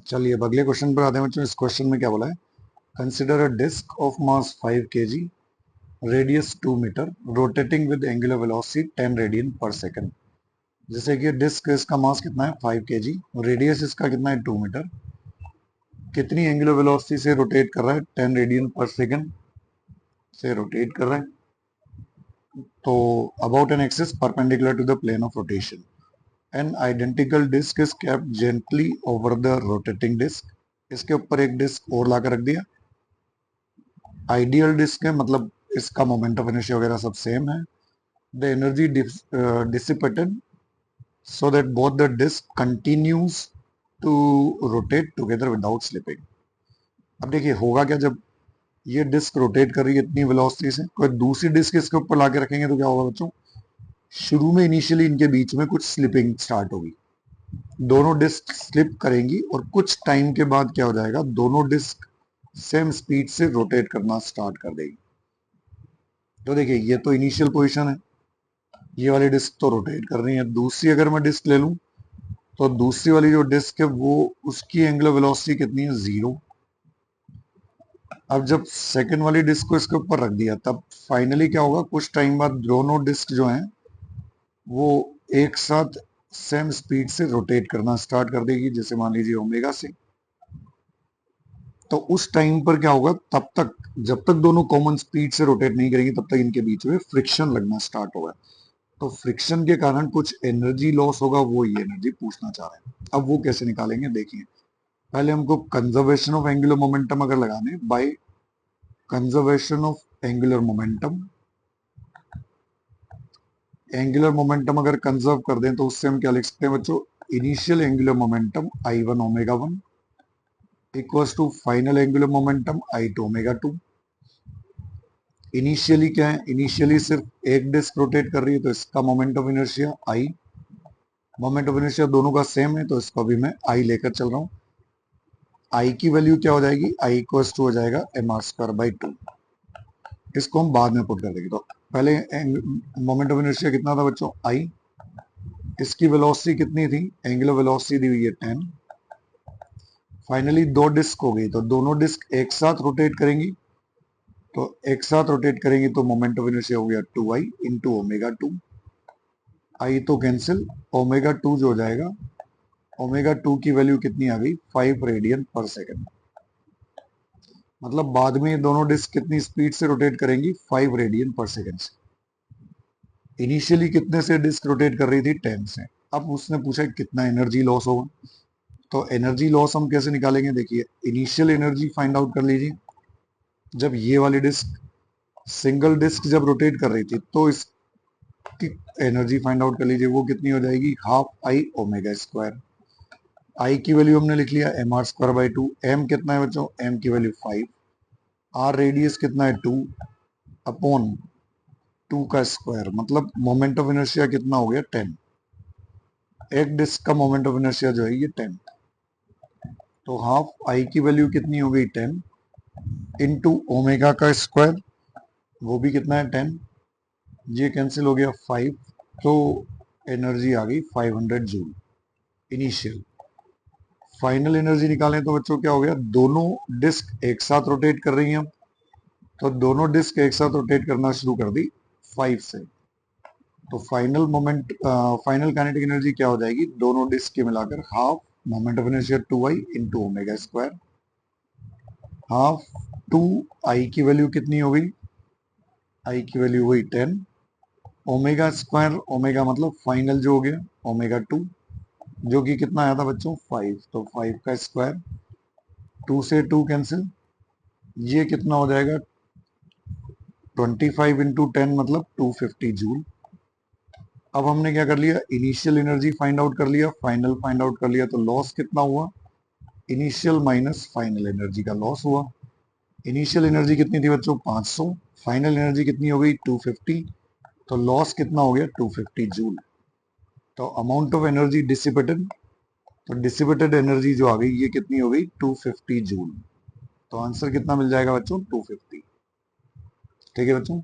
चलिए अब अगले क्वेश्चन पर आते हैं बच्चों। इस क्वेश्चन में क्या बोला है, consider a disc of mass 5 kg, radius 2 metre, rotating with angular velocity 10 radian per second. जैसे कि डिस्क, इसका मास कितना है 5 kg, रेडियस इसका कितना है 2 मीटर, कितनी एंगुलर वेलोसिटी से रोटेट कर रहा है 10 रेडियन पर सेकंड से रोटेट कर रहा है। तो about an axis perpendicular to the plane of rotation, an identical disc is kept gently over the rotating disc. इसके ऊपर एक डिस्क और लाकर रख दिया। आइडियल डिस्क है, मतलब इसका मोमेंट ऑफ इनर्शिया वगैरह सब सेम है। The energy dissipated so that both the disk continues to rotate together without slipping। अब देखिए होगा क्या, जब ये डिस्क रोटेट कर रही है इतनी वेलोसिटी से, कोई दूसरी डिस्क इसके ऊपर लाके रखेंगे तो क्या होगा बच्चों, शुरू में इनिशियली इनके बीच में कुछ स्लिपिंग स्टार्ट होगी, दोनों डिस्क स्लिप करेंगी और कुछ टाइम के बाद क्या हो जाएगा, दोनों डिस्क सेम स्पीड से रोटेट करना स्टार्ट कर देगी। तो देखिए ये तो इनिशियल पोजीशन है, ये वाली डिस्क तो रोटेट कर रही है। दूसरी अगर मैं डिस्क ले लूं तो दूसरी वाली जो डिस्क है वो, उसकी एंगुलर वेलोसिटी कितनी है, 0। अब जब सेकंड वाली डिस्क को इसके ऊपर रख दिया तब फाइनली क्या होगा, कुछ टाइम बाद दोनों डिस्क जो हैं वो एक साथ सेम स्पीड से रोटेट करना स्टार्ट कर देगी, जैसे मान लीजिए ओमेगा से। तो उस टाइम पर क्या होगा, तब तक जब तक दोनों कॉमन स्पीड से रोटेट नहीं करेंगी तब तक इनके बीच में फ्रिक्शन लगना स्टार्ट होगा। तो फ्रिक्शन के कारण कुछ एनर्जी लॉस होगा, वो ये एनर्जी पूछना चाह रहे हैं। अब वो कैसे निकालेंगे देखिए। पहले हमको कंजर्वेशन ऑफ एंगुलर मोमेंटम अगर लगाने, by conservation of angular momentum, angular momentum अगर कंजर्व कर दें तो उससे हम क्या लिख सकते हैं बच्चों, initial angular momentum I1 omega 1 equals to final angular momentum I2 omega 2। Initially क्या है, इनिशियली सिर्फ एक डिस्क रोटेट कर रही है तो इसका moment of inertia I, moment of inertia दोनों का सेम है तो इसको भी मैं I लेकर चल रहा हूँ। I की वैल्यू क्या हो जाएगी, I इक्वल्स टू हो जाएगा mr²/2। इसको हम बाद में पुट कर देंगे। तो पहले मोमेंट ऑफ इनर्शिया कितना था बच्चों, I, इसकी वेलोसिटी कितनी थी, एंगुलर वेलोसिटी दी हुई है 10। फाइनली दो डिस्क हो गई तो दोनों डिस्क एक साथ रोटेट करेंगी, तो एक साथ रोटेट करेंगी तो मोमेंट ऑफ इनर्शिया हो गया 2I इंटू ओमेगा 2। आई तो कैंसिल, ओमेगा 2 जो हो जाएगा, ओमेगा 2 की वैल्यू कितनी आ गई, 5 रेडियन पर सेकंड। मतलब बाद में ये दोनों डिस्क कितनी स्पीड से रोटेट करेंगी, 5 रेडियन पर सेकंड से। इनिशियली कितने से डिस्क रोटेट कर रही थी, 10 से। अब उसने पूछा कितना एनर्जी लॉस होगा, तो एनर्जी लॉस हम कैसे निकालेंगे, देखिए इनिशियल एनर्जी फाइंड आउट कर लीजिए। जब ये वाली डिस्क, सिंगल डिस्क जब रोटेट कर रही थी तो इसकी एनर्जी फाइंड आउट कर लीजिए, वो कितनी हो जाएगी, ½ I ओमेगा स्क्वायर। आई की वैल्यू हमने लिख लिया mr²/2। एम कितना है बच्चों, एम की वैल्यू 5, आर रेडियस कितना है 2 अपॉन 2 का स्क्वायर, मतलब मोमेंट ऑफ इनर्शिया कितना हो गया 10। एक डिस्क का मोमेंट ऑफ इनर्शिया जो है ये 10, तो ½ I की वैल्यू कितनी हो गई 10 इंटू ओमेगा का स्क्वायर, वो भी कितना है 10, ये कैंसिल हो गया 5, तो एनर्जी आ गई 500 जूल इनिशियल। फाइनल एनर्जी निकालें तो बच्चों क्या हो गया, दोनों डिस्क एक साथ रोटेट कर रही हैं, तो दोनों डिस्क एक साथ रोटेट करना शुरू कर दी 5 से। तो final moment, final kinetic energy क्या हो जाएगी, दोनों डिस्क के मिलाकर half moment of inertia 2I into omega square, half 2I की वैल्यू कितनी हो गई, I की वैल्यू हुई 10, ओमेगा स्क्वायर, ओमेगा मतलब फाइनल जो हो गया ओमेगा 2, जो कि कितना आया था बच्चों 5, तो 5 का स्क्वायर, 2 से 2 कैंसिल, ये कितना हो जाएगा 25 इंटू 10 मतलब 250 जूल। अब हमने क्या कर लिया, इनिशियल एनर्जी फाइंड आउट कर लिया, फाइनल फाइंड आउट कर लिया, तो लॉस कितना हुआ, इनिशियल माइनस फाइनल एनर्जी का लॉस हुआ। इनिशियल एनर्जी कितनी थी बच्चों 500, फाइनल एनर्जी कितनी हो गई 250, तो लॉस कितना हो गया 250 जूल। तो अमाउंट ऑफ एनर्जी डिसिपेटेड, तो डिसिपेटेड एनर्जी जो आ गई ये कितनी हो गई 250 जूल। तो आंसर कितना मिल जाएगा बच्चों 250। ठीक है बच्चों।